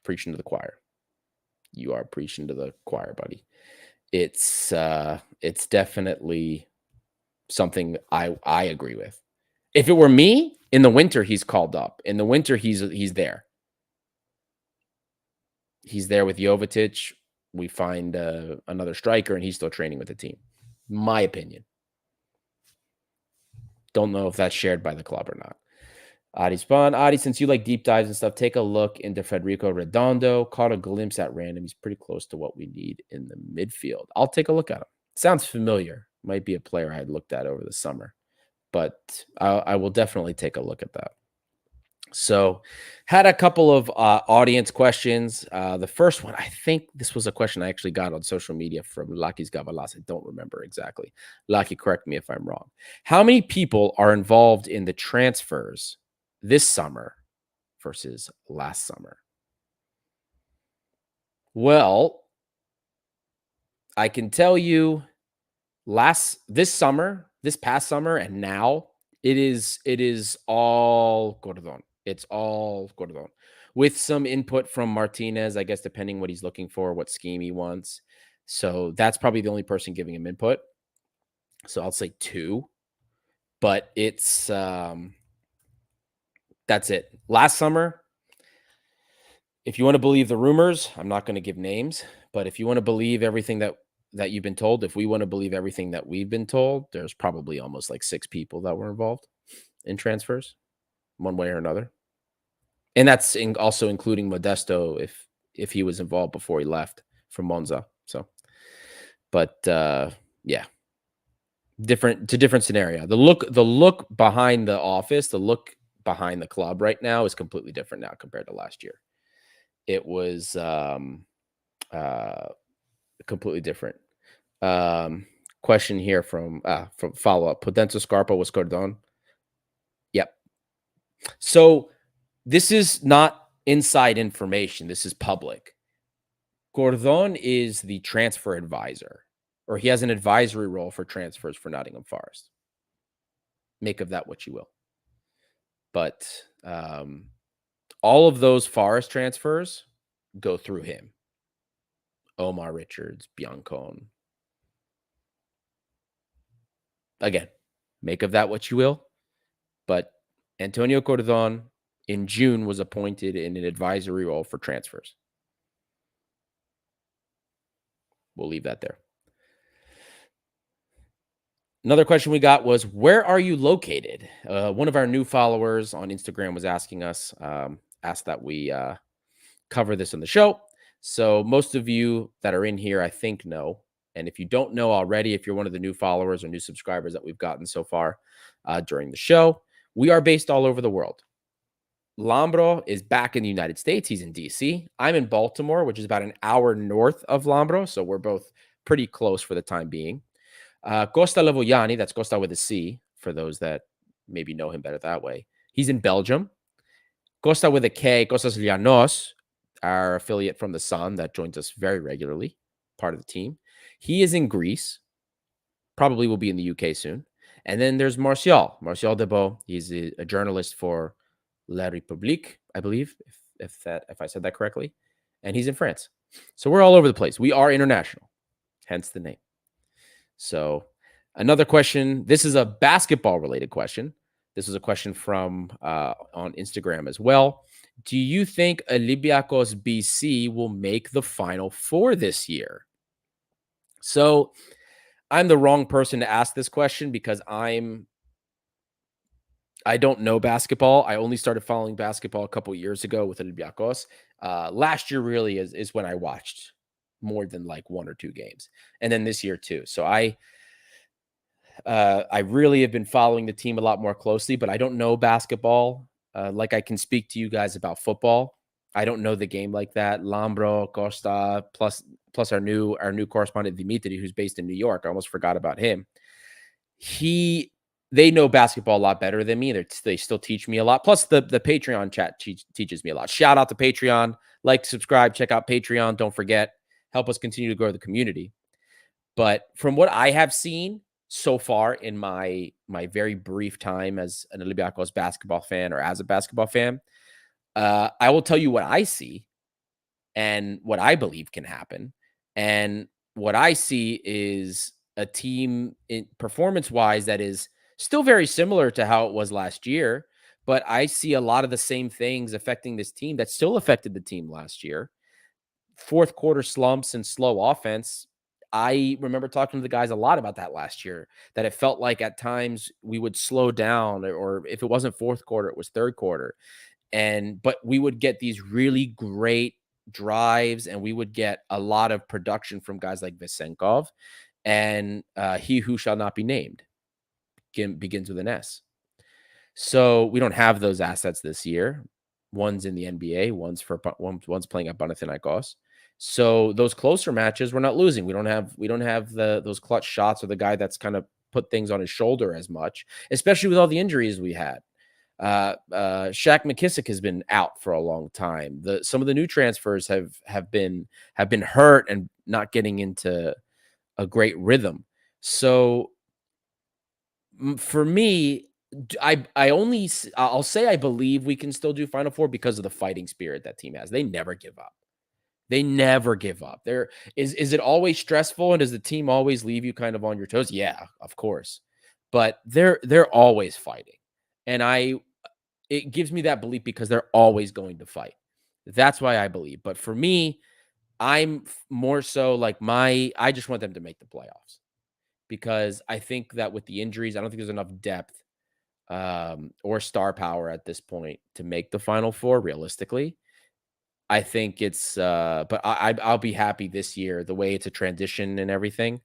Preaching to the choir. You are preaching to the choir, buddy. It's definitely something I agree with. If it were me, in the winter, he's called up. In the winter, he's there. He's there with Jovetic. We find another striker, and he's still training with the team. My opinion. Don't know if that's shared by the club or not. Adi Spawn. Adi, since you like deep dives and stuff, take a look into Federico Redondo. Caught a glimpse at random. He's pretty close to what we need in the midfield. I'll take a look at him. Sounds familiar. Might be a player I had looked at over the summer. But I will definitely take a look at that. So, had a couple of audience questions. The first one, I think this was a question I actually got on social media from Lakis Gavalas. I don't remember exactly. Laki, correct me if I'm wrong. How many people are involved in the transfers this summer versus last summer? Well, I can tell you this past summer, and now it is all Cordon. It's all Cordon with some input from Martinez, I guess, depending what he's looking for, what scheme he wants. So that's probably the only person giving him input. So I'll say 2, but it's that's it. Last summer, if you want to believe the rumors, I'm not going to give names, but if you want to believe everything that you've been told, if we want to believe everything that we've been told, there's probably almost like 6 people that were involved in transfers one way or another. And that's also including Modesto if he was involved before he left from Monza. So, but yeah, different scenario. The look behind the office, the look behind the club right now is completely different now compared to last year. It was uh completely different. Um Question here from follow up. Pudenza Scarpa was Cordon. Yep. So this is not inside information. This is public. Gordon is the transfer advisor, or he has an advisory role for transfers for Nottingham Forest. Make of that what you will. But all of those Forest transfers go through him. Omar Richards, Biancone. Again, make of that what you will. But Antonio Cordon in June was appointed in an advisory role for transfers. We'll leave that there. Another question we got was, where are you located? One of our new followers on Instagram was asking us, asked that we cover this in the show. So most of you that are in here, I think, know. And if you don't know already, if you're one of the new followers or new subscribers that we've gotten so far during the show, we are based all over the world. Lambro is back in the United States. He's in DC. I'm in Baltimore, which is about an hour north of Lambro. So we're both pretty close for the time being. Costa Lavoiani, that's Costa with a C, for those that maybe know him better that way. He's in Belgium. Costa with a K, Costas Llanos, our affiliate from the Sun that joins us very regularly, part of the team. He is in Greece. Probably will be in the UK soon. And then there's Martial Debo. He's a journalist for La République, I believe, if I said that correctly. And he's in France. So we're all over the place. We are international, hence the name. So another question. This is a basketball related question. This is a question from on Instagram as well. Do you think Olympiacos BC will make the Final Four this year? So I'm the wrong person to ask this question because I don't know basketball. I only started following basketball a couple years ago with Olympiacos. Last year really is when I watched more than like 1 or 2 games, and then this year too. So I really have been following the team a lot more closely, but I don't know basketball like I can speak to you guys about football. I don't know the game like that. Lambro, Costa, plus our new correspondent Dimitri, who's based in New York. I almost forgot about him. They know basketball a lot better than me. They still teach me a lot. Plus the Patreon chat teaches me a lot. Shout out to Patreon. Like, subscribe, check out Patreon. Don't forget, help us continue to grow the community. But from what I have seen so far in my very brief time as an Olympiacos basketball fan, or as a basketball fan, I will tell you what I see and what I believe can happen. And what I see is a team performance-wise that is still very similar to how it was last year, but I see a lot of the same things affecting this team that still affected the team last year. Fourth quarter slumps and slow offense. I remember talking to the guys a lot about that last year, that it felt like at times we would slow down, or if it wasn't fourth quarter, it was third quarter. But we would get these really great drives, and we would get a lot of production from guys like Vesenkov, and he who shall not be named begins with an S. So we don't have those assets this year. One's in the NBA, one's playing at Panathinaikos. So those closer matches, we're not losing. We don't have those clutch shots, or the guy that's kind of put things on his shoulder as much, especially with all the injuries we had. Shaq McKissick has been out for a long time. Some of the new transfers have been hurt and not getting into a great rhythm. So for me, I'll say I believe we can still do Final Four because of the fighting spirit that team has. They never give up. They never give up. Is it always stressful, and does the team always leave you kind of on your toes? Yeah, of course. But they're always fighting. And it gives me that belief because they're always going to fight. That's why I believe. But for me, more so like I just want them to make the playoffs because I think that with the injuries, I don't think there's enough depth or star power at this point to make the Final Four realistically. I think but I'll be happy this year the way it's a transition and everything.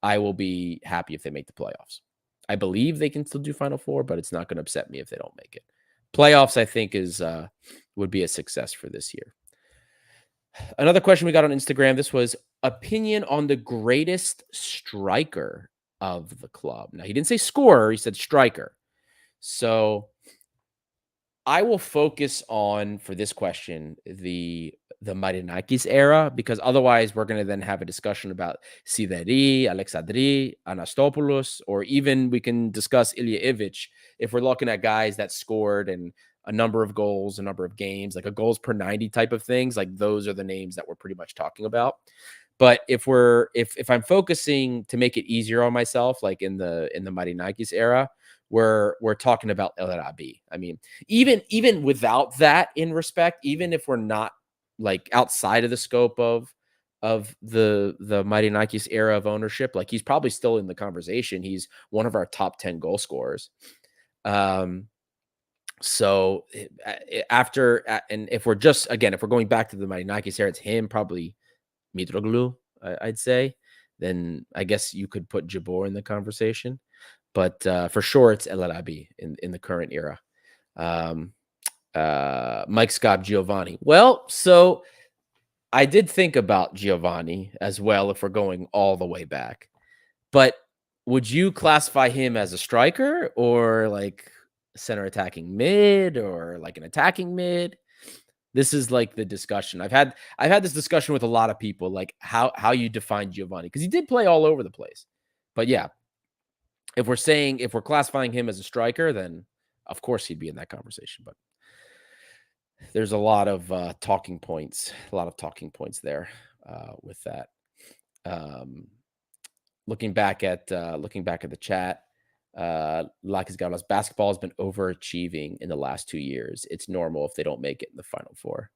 I will be happy if they make the playoffs. I believe they can still do Final Four, but it's not going to upset me if they don't make it. Playoffs, I think, would be a success for this year. Another question we got on Instagram. This was opinion on the greatest striker of the club. Now he didn't say scorer; he said striker. So I will focus on for this question the Marinakis era because otherwise we're going to then have a discussion about Sideri, Alexandri, Anastopoulos, or even we can discuss Ilya if we're looking at guys that scored and a number of goals, a number of games, like a goals per 90 type of things. Like those are the names that we're pretty much talking about. But if I'm focusing to make it easier on myself, like in the Marinakis era, we're talking about El Arabi. I mean, even without that in respect, even if we're not like outside of the scope of the Marinakis era of ownership, like he's probably still in the conversation. He's one of our top 10 goal scorers. So and if we're going back to the Marinakis era, it's him, probably Mitroglou, I'd say. Then I guess you could put Jabor in the conversation. But for sure, it's El Arabi in the current era. Mike Scott, Giovanni. Well, so I did think about Giovanni as well if we're going all the way back. But would you classify him as a striker or like center attacking mid or like an attacking mid? This is like the discussion. I've had this discussion with a lot of people, like how you define Giovanni, because he did play all over the place. But yeah, if we're classifying him as a striker, then of course he'd be in that conversation. But there's a lot of talking points there with that. Looking back at the chat, Lakis Gaulas, basketball has been overachieving in the last 2 years. It's normal if they don't make it in the Final Four.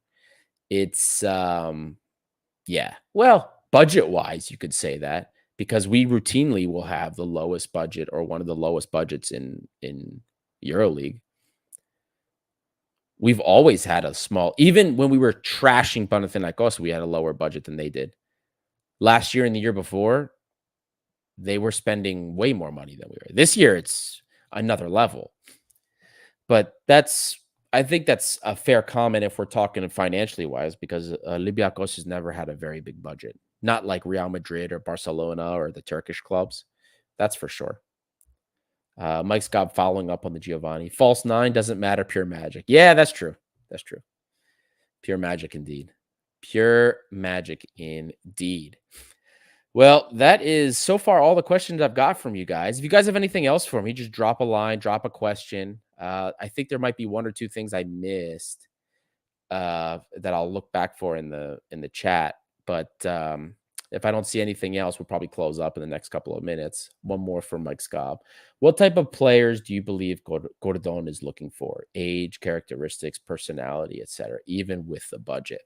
It's yeah. Well, budget wise, you could say that because we routinely will have the lowest budget or one of the lowest budgets in EuroLeague. We've always had a small, even when we were trashing Panathinaikos, we had a lower budget than they did. Last year and the year before, they were spending way more money than we were. This year, it's another level. But I think that's a fair comment if we're talking financially wise, because Olympiacos has never had a very big budget. Not like Real Madrid or Barcelona or the Turkish clubs. That's for sure. Mike Scott following up on the Giovanni. False 9 doesn't matter. Pure magic. Yeah, that's true. That's true. Pure magic indeed. Pure magic indeed. Well, that is so far all the questions I've got from you guys. If you guys have anything else for me, just drop a line, drop a question. I think there might be one or two things I missed that I'll look back for in the chat. But if I don't see anything else, we'll probably close up in the next couple of minutes. One more from Mike Scobb. What type of players do you believe Gordon is looking for? Age, characteristics, personality, etc., even with the budget.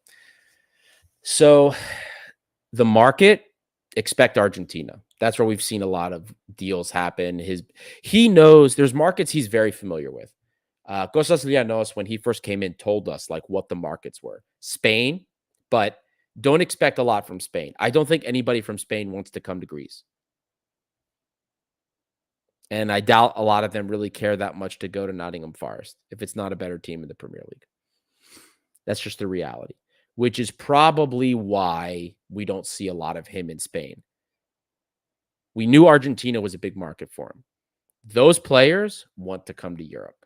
So the market, expect Argentina. That's where we've seen a lot of deals happen. He knows there's markets he's very familiar with. Kostas Lianos, when he first came in, told us like what the markets were. Spain, but don't expect a lot from Spain. I don't think anybody from Spain wants to come to Greece. And I doubt a lot of them really care that much to go to Nottingham Forest if it's not a better team in the Premier League. That's just the reality, which is probably why we don't see a lot of him in Spain. We knew Argentina was a big market for him. Those players want to come to Europe.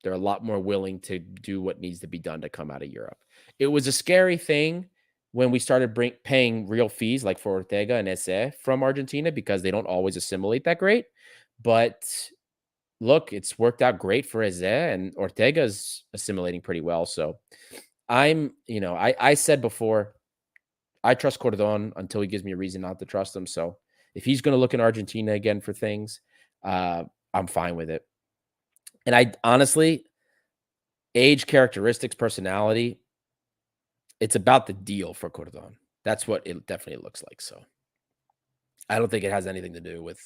They're a lot more willing to do what needs to be done to come out of Europe. It was a scary thing when we started paying real fees like for Ortega and Eze from Argentina because they don't always assimilate that great. But look, it's worked out great for Eze, and Ortega's assimilating pretty well. So I said before, I trust Cordon until he gives me a reason not to trust him. So if he's going to look in Argentina again for things, I'm fine with it. And I honestly, age, characteristics, personality, It's about the deal for Cordon. That's what it definitely looks like. So I don't think it has anything to do with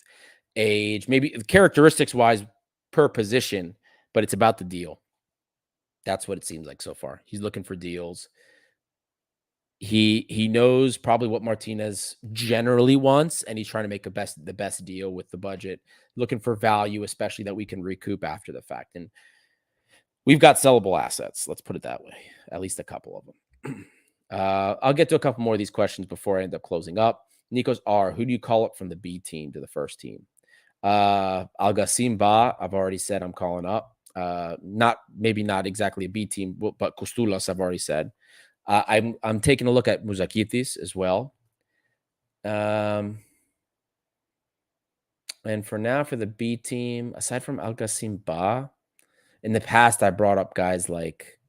age, maybe characteristics wise per position, but it's about the deal. That's what it seems like so far. He's looking for deals. He knows probably what Martinez generally wants, and he's trying to make the best deal with the budget, looking for value, especially that we can recoup after the fact. And we've got sellable assets. Let's put it that way. At least a couple of them. I'll get to a couple more of these questions before I end up closing up. Nico's R. Who do you call up from the B team to the first team? Algacim Ba. I've already said I'm calling up. Maybe not exactly a B team, but Kostulas I've already said. I'm taking a look at Muzakitis as well. And for now, for the B team, aside from Algacim Ba, in the past I brought up guys like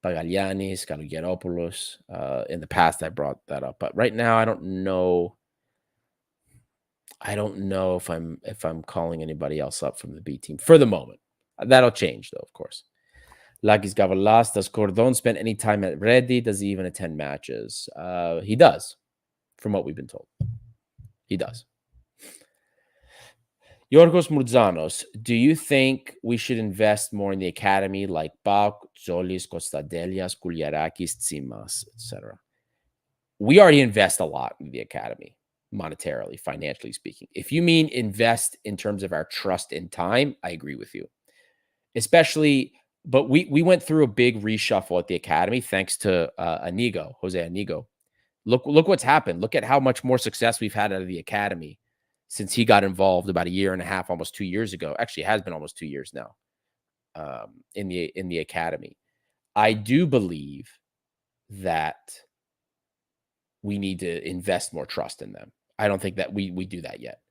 Pagaglianis, Kalogeropoulos. In the past I brought that up, but right now I don't know. I don't know if I'm calling anybody else up from the B team for the moment. That'll change though, of course. Lakis Gavalas, does Cordon spend any time at Ready? Does he even attend matches? He does, from what we've been told. He does. Yorgos Murzanos, do you think we should invest more in the academy like Pauk, Zolis, Kostadelias, Kouliarakis, Tsimas, etc.? We already invest a lot in the academy, monetarily, financially speaking. If you mean invest in terms of our trust in time, I agree with you. Especially, but we went through a big reshuffle at the academy thanks to Jose Anigo. Look what's happened. Look at how much more success we've had out of the academy since he got involved about a year and a half, almost 2 years ago. Actually, it has been almost 2 years now in the academy. I do believe that we need to invest more trust in them. I don't think that we do that yet.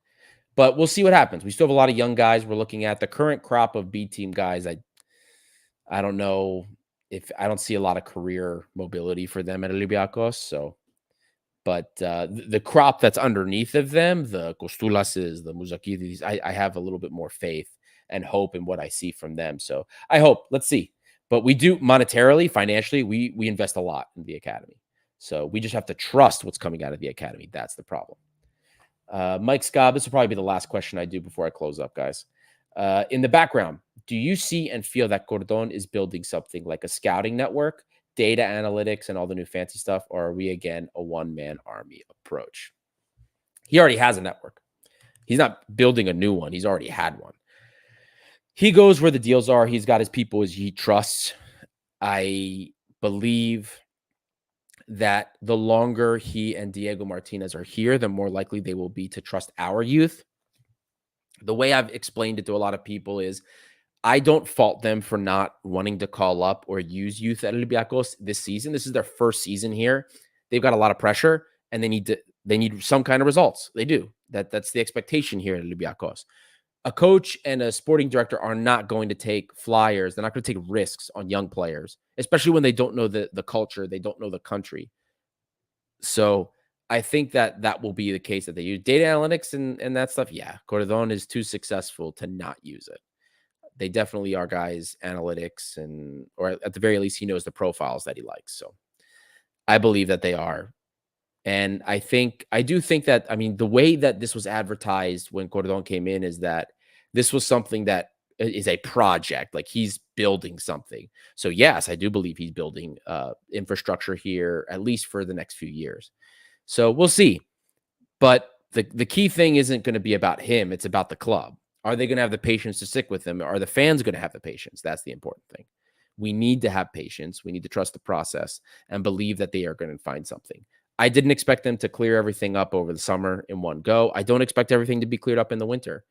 But we'll see what happens. We still have a lot of young guys. We're looking at the current crop of B team guys. I don't know if I don't see a lot of career mobility for them at Olympiacos. So, but the crop that's underneath of them, the Kostulases, the Muzakidis, I have a little bit more faith and hope in what I see from them. So I hope. Let's see. But we do monetarily, financially, we invest a lot in the academy. So we just have to trust what's coming out of the academy. That's the problem. Mike Scott, this will probably be the last question I do before I close up, guys. In the background, do you see and feel that Cordon is building something like a scouting network, data analytics, and all the new fancy stuff? Or are we, again, a one-man army approach? He already has a network. He's not building a new one. He's already had one. He goes where the deals are. He's got his people as he trusts. I believe that the longer he and Diego Martinez are here, the more likely they will be to trust our youth. The way I've explained it to a lot of people is I don't fault them for not wanting to call up or use youth at Olympiacos this season. This is their first season here. They've got a lot of pressure and they need some kind of results. They do. That's the expectation here at Olympiacos. A coach and a sporting director are not going to take flyers. They're not going to take risks on young players, especially when they don't know the culture. They don't know the country. So I think that will be the case that they use data analytics and that stuff. Yeah, Cordon is too successful to not use it. They definitely are guys, analytics, or at the very least, he knows the profiles that he likes. So I believe that they are. And I do think that, I mean, the way that this was advertised when Cordon came in is that this was something that is a project, like he's building something. So yes, I do believe he's building infrastructure here, at least for the next few years. So we'll see. But the key thing isn't going to be about him. It's about the club. Are they going to have the patience to stick with him? Are the fans going to have the patience? That's the important thing. We need to have patience. We need to trust the process and believe that they are going to find something. I didn't expect them to clear everything up over the summer in one go. I don't expect everything to be cleared up in the winter.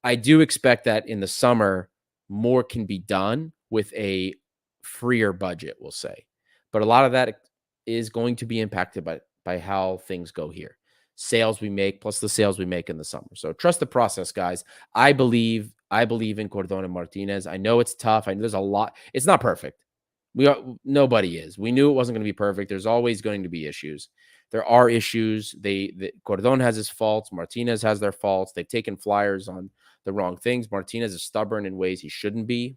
I do expect that in the summer, more can be done with a freer budget, we'll say. But a lot of that is going to be impacted by how things go here. Sales we make plus the sales we make in the summer. So trust the process, guys. I believe in Cordon and Martinez. I know it's tough. I know there's a lot. It's not perfect. Nobody is. We knew it wasn't going to be perfect. There's always going to be issues. There are issues. Cordon has his faults. Martinez has their faults. They've taken flyers on the wrong things. Martinez is stubborn in ways he shouldn't be.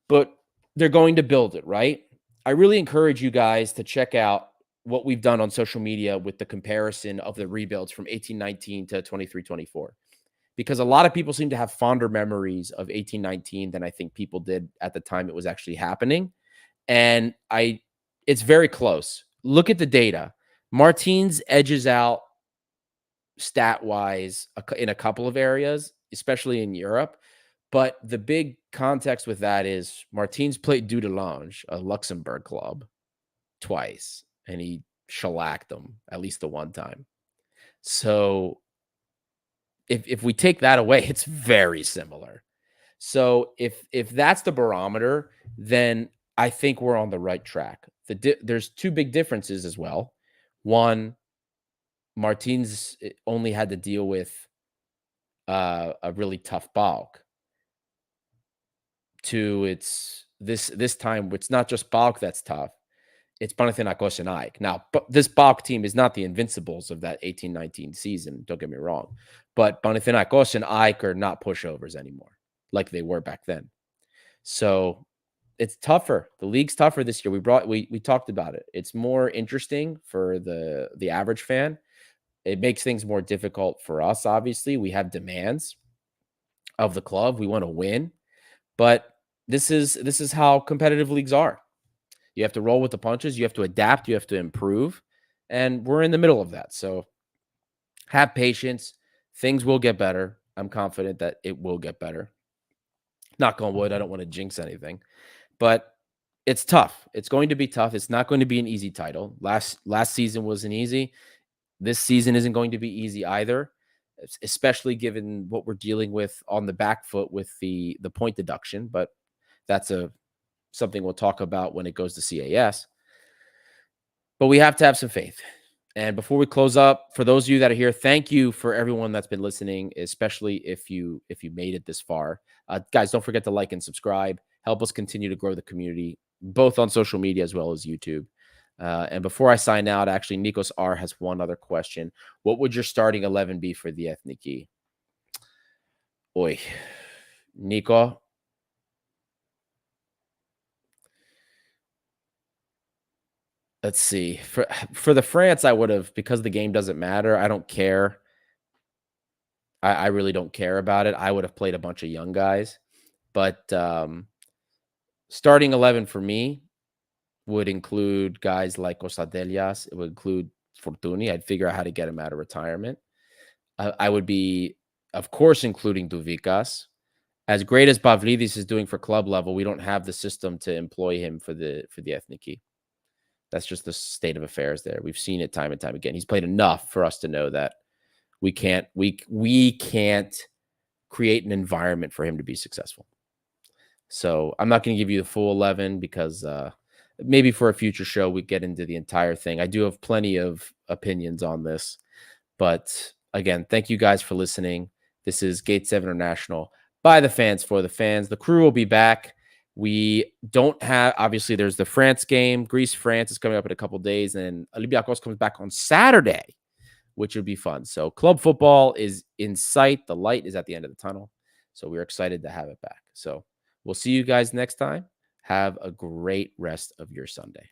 But they're going to build it, right? I really encourage you guys to check out what we've done on social media with the comparison of the rebuilds from 18-19 to 23-24, because a lot of people seem to have fonder memories of 18-19 than I think people did at the time it was actually happening. And it's very close. Look at the data. Martins edges out stat wise in a couple of areas, especially in Europe. But the big context with that is Martins played Dudelange, a Luxembourg club, twice, and he shellacked them at least the one time. So if we take that away, it's very similar. So if that's the barometer, then I think we're on the right track. There's two big differences as well. One, Martins only had to deal with a really tough bulk. Two, it's this time it's not just bulk that's tough. It's Panathinaikos and Ike. Now, this bulk team is not the Invincibles of that 18-19 season. Don't get me wrong, but Panathinaikos and Ike are not pushovers anymore like they were back then. So it's tougher. The league's tougher this year. We talked about it. It's more interesting for the average fan. It makes things more difficult for us. Obviously, we have demands of the club. We want to win, but this is how competitive leagues are. You have to roll with the punches. You have to adapt. You have to improve, and we're in the middle of that. So have patience. Things will get better. I'm confident that it will get better. Knock on wood. I don't want to jinx anything, but it's tough. It's going to be tough. It's not going to be an easy title. Last season wasn't easy. This season isn't going to be easy either, especially given what we're dealing with on the back foot with the point deduction. But that's something we'll talk about when it goes to CAS. But we have to have some faith. And before we close up, for those of you that are here, thank you for everyone that's been listening, especially if you made it this far. Guys, don't forget to like and subscribe. Help us continue to grow the community, both on social media as well as YouTube. And before I sign out, actually, Nikos R has one other question. What would your starting 11 be for the Ethniki? Oi, Nico. Let's see. For the France, I would have, because the game doesn't matter. I don't care. I really don't care about it. I would have played a bunch of young guys. But starting 11 for me would include guys like Osadelias. It would include Fortuny. I'd figure out how to get him out of retirement. I would be, of course, including Duvikas. As great as Pavlidis is doing for club level, we don't have the system to employ him for the Ethniki. That's just the state of affairs there. We've seen it time and time again. He's played enough for us to know that we can't create an environment for him to be successful. So I'm not going to give you the full 11 because maybe for a future show we get into the entire thing. I do have plenty of opinions on this, but again, thank you guys for listening. This is Gate 7 International, by the fans, for the fans. The crew will be back. We don't have, obviously, there's the France game. Greece-France is coming up in a couple days, and Olympiacos comes back on Saturday, which would be fun. So club football is in sight. The light is at the end of the tunnel. So we're excited to have it back. So we'll see you guys next time. Have a great rest of your Sunday.